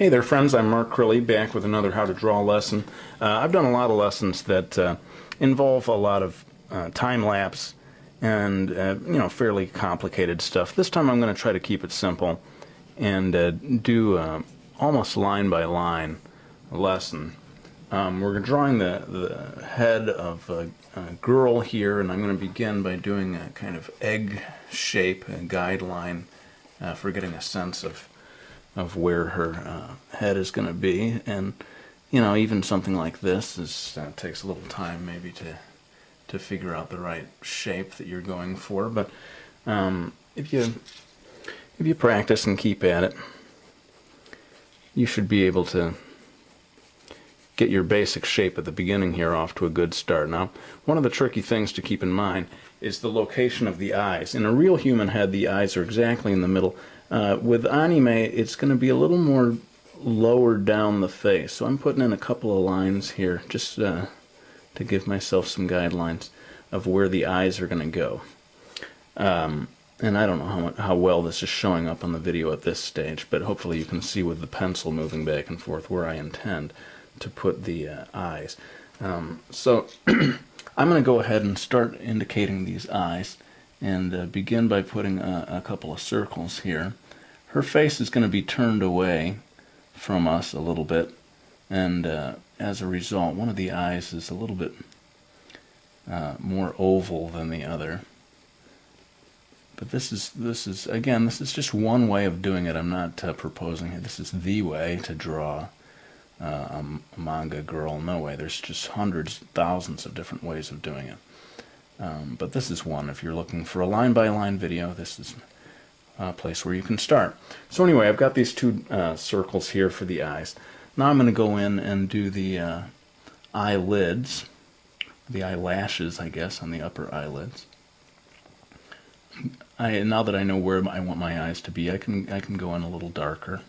Hey there friends, I'm Mark Crilly, back with another How to Draw lesson. I've done a lot of lessons that involve a lot of time lapse and fairly complicated stuff. This time I'm going to try to keep it simple and do almost line by line lesson. We're drawing the head of a girl here, and I'm going to begin by doing a kind of egg shape, a guideline for getting a sense of where her head is going to be. And even something like this takes a little time maybe to figure out the right shape that you're going for, but if you practice and keep at it, you should be able to get your basic shape at the beginning here off to a good start. Now, one of the tricky things to keep in mind is the location of the eyes. In a real human head, the eyes are exactly in the middle. With anime, it's going to be a little more lower down the face. So I'm putting in a couple of lines here just to give myself some guidelines of where the eyes are going to go. And I don't know how well this is showing up on the video at this stage, but hopefully you can see with the pencil moving back and forth where I intend to put the eyes. So I'm going to go ahead and start indicating these eyes and begin by putting a couple of circles here. Her face is going to be turned away from us a little bit, and as a result, one of the eyes is a little bit more oval than the other. But this is just one way of doing it. I'm not proposing it. This is the way to draw a manga girl. No way. There's just hundreds, thousands of different ways of doing it. But this is one. If you're looking for a line-by-line video, this is a place where you can start. So anyway, I've got these two circles here for the eyes. Now I'm going to go in and do the eyelids, the eyelashes, I guess, on the upper eyelids. Now that I know where I want my eyes to be, I can go in a little darker.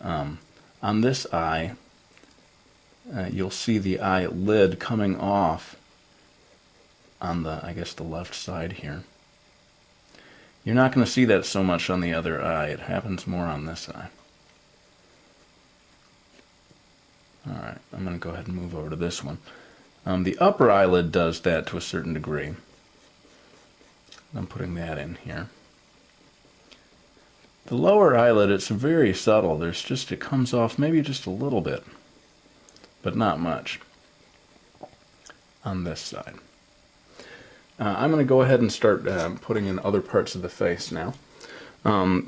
On this eye, you'll see the eyelid coming off on the, I guess, the left side here. You're not going to see that so much on the other eye. It happens more on this eye. Alright, I'm going to go ahead and move over to this one. The upper eyelid does that to a certain degree. I'm putting that in here. The lower eyelid, it's very subtle. It comes off maybe just a little bit, but not much on this side. I'm going to go ahead and start putting in other parts of the face now.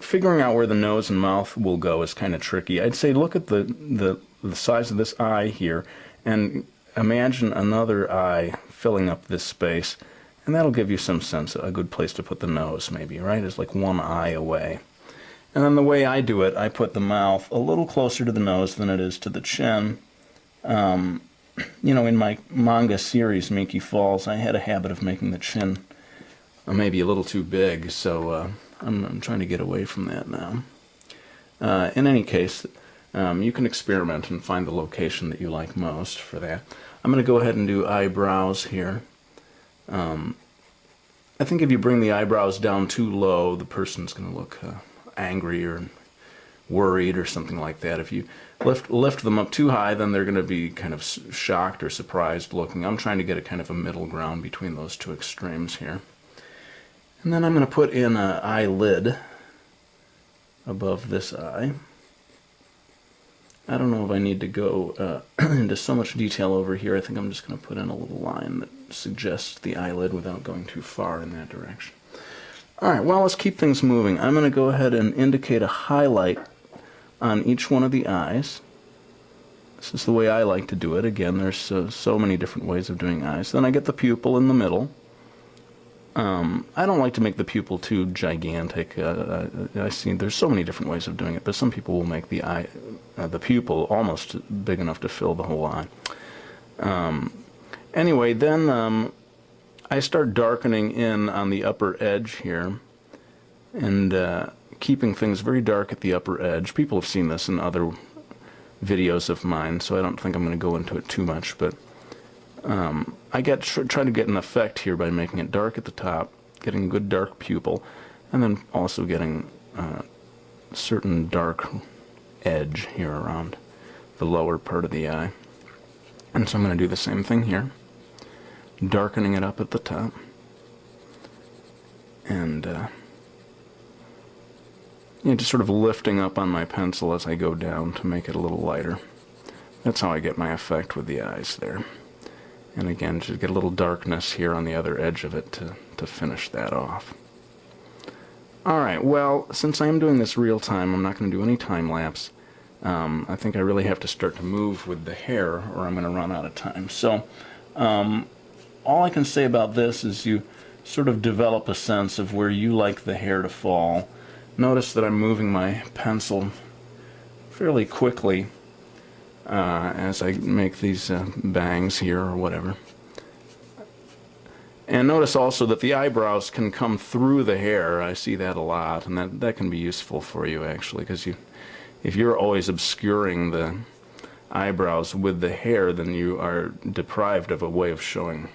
Figuring out where the nose and mouth will go is kind of tricky. I'd say look at the size of this eye here and imagine another eye filling up this space, and that'll give you some sense, a good place to put the nose maybe, right? It's like one eye away. And then the way I do it, I put the mouth a little closer to the nose than it is to the chin. In my manga series, Miki Falls, I had a habit of making the chin maybe a little too big, so I'm trying to get away from that now. In any case, you can experiment and find the location that you like most for that. I'm going to go ahead and do eyebrows here. I think if you bring the eyebrows down too low, the person's going to look angry or worried or something like that. If you lift them up too high, then they're going to be kind of shocked or surprised looking. I'm trying to get a kind of a middle ground between those two extremes here. And then I'm going to put in an eyelid above this eye. I don't know if I need to go into so much detail over here. I think I'm just going to put in a little line that suggests the eyelid without going too far in that direction. Alright, well, let's keep things moving. I'm going to go ahead and indicate a highlight on each one of the eyes. This is the way I like to do it. Again, there's so many different ways of doing eyes. Then I get the pupil in the middle. I don't like to make the pupil too gigantic. I see there's so many different ways of doing it, but some people will make the pupil almost big enough to fill the whole eye. Anyway, then I start darkening in on the upper edge here and keeping things very dark at the upper edge. People have seen this in other videos of mine, so I don't think I'm going to go into it too much, but I try to get an effect here by making it dark at the top, getting a good dark pupil, and then also getting certain dark edge here around the lower part of the eye. And so I'm going to do the same thing here, darkening it up at the top, and just sort of lifting up on my pencil as I go down to make it a little lighter. That's how I get my effect with the eyes there. And again, just get a little darkness here on the other edge of it to finish that off. Alright, well, since I am doing this real time, I'm not going to do any time lapse. I think I really have to start to move with the hair or I'm going to run out of time. So, all I can say about this is you sort of develop a sense of where you like the hair to fall. Notice that I'm moving my pencil fairly quickly as I make these bangs here or whatever. And notice also that the eyebrows can come through the hair. I see that a lot, and that can be useful for you actually, because if you're always obscuring the eyebrows with the hair, then you are deprived of a way of showing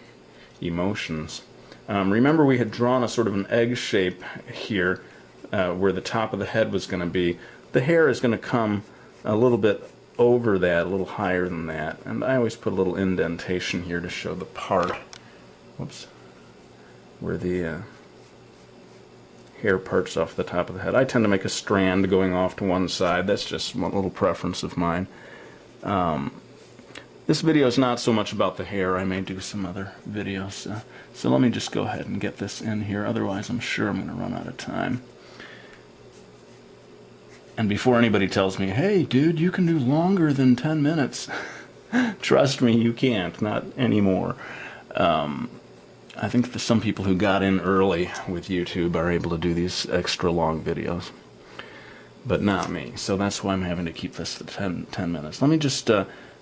emotions. Remember we had drawn a sort of an egg shape here where the top of the head was going to be. The hair is going to come a little bit over that, a little higher than that, and I always put a little indentation here to show the part, whoops, where the hair parts off the top of the head. I tend to make a strand going off to one side. That's just one little preference of mine. This video is not so much about the hair. I may do some other videos. So let me just go ahead and get this in here. Otherwise, I'm sure I'm going to run out of time. And before anybody tells me, hey, dude, you can do longer than 10 minutes. Trust me, you can't. Not anymore. I think that some people who got in early with YouTube are able to do these extra long videos, but not me. So that's why I'm having to keep this to 10 minutes. Let me just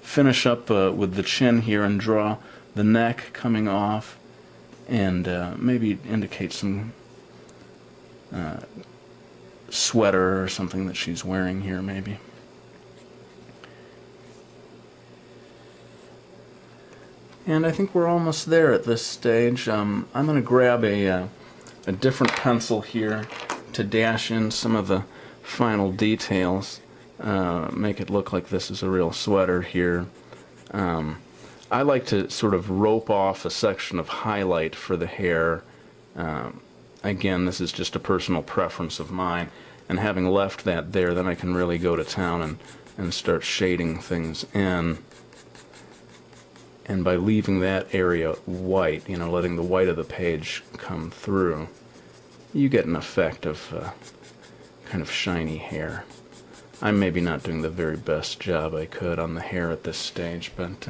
finish up with the chin here and draw the neck coming off, and maybe indicate some sweater or something that she's wearing here, maybe. And I think we're almost there at this stage. I'm going to grab a different pencil here to dash in some of the final details, make it look like this is a real sweater here. I like to sort of rope off a section of highlight for the hair. Again, this is just a personal preference of mine, and having left that there, then I can really go to town and start shading things in. And by leaving that area white, letting the white of the page come through, you get an effect of kind of shiny hair. I'm maybe not doing the very best job I could on the hair at this stage, but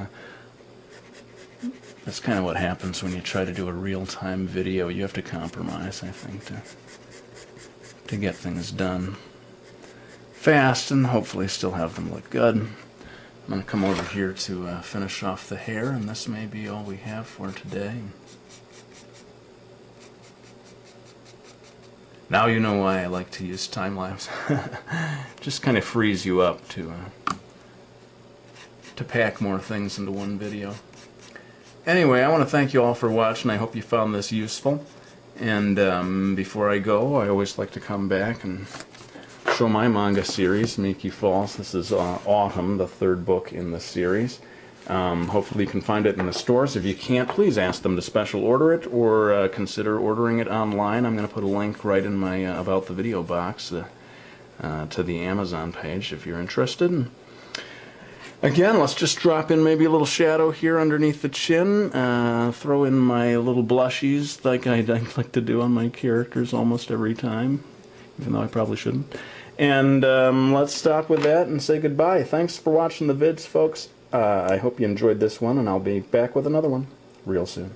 that's kind of what happens when you try to do a real-time video. You have to compromise, I think, to get things done fast and hopefully still have them look good. I'm going to come over here to finish off the hair, and this may be all we have for today. Now you know why I like to use time-lapse. Just kind of frees you up to pack more things into one video. Anyway, I want to thank you all for watching. I hope you found this useful. And before I go, I always like to come back and show my manga series, Miki Falls. This is Autumn, the third book in the series. Hopefully you can find it in the stores. If you can't, please ask them to special order it or consider ordering it online. I'm going to put a link right in my About the Video box to the Amazon page if you're interested. And again, let's just drop in maybe a little shadow here underneath the chin. Throw in my little blushies like I like to do on my characters almost every time, even though I probably shouldn't. And let's stop with that and say goodbye. Thanks for watching the vids, folks. I hope you enjoyed this one, and I'll be back with another one real soon.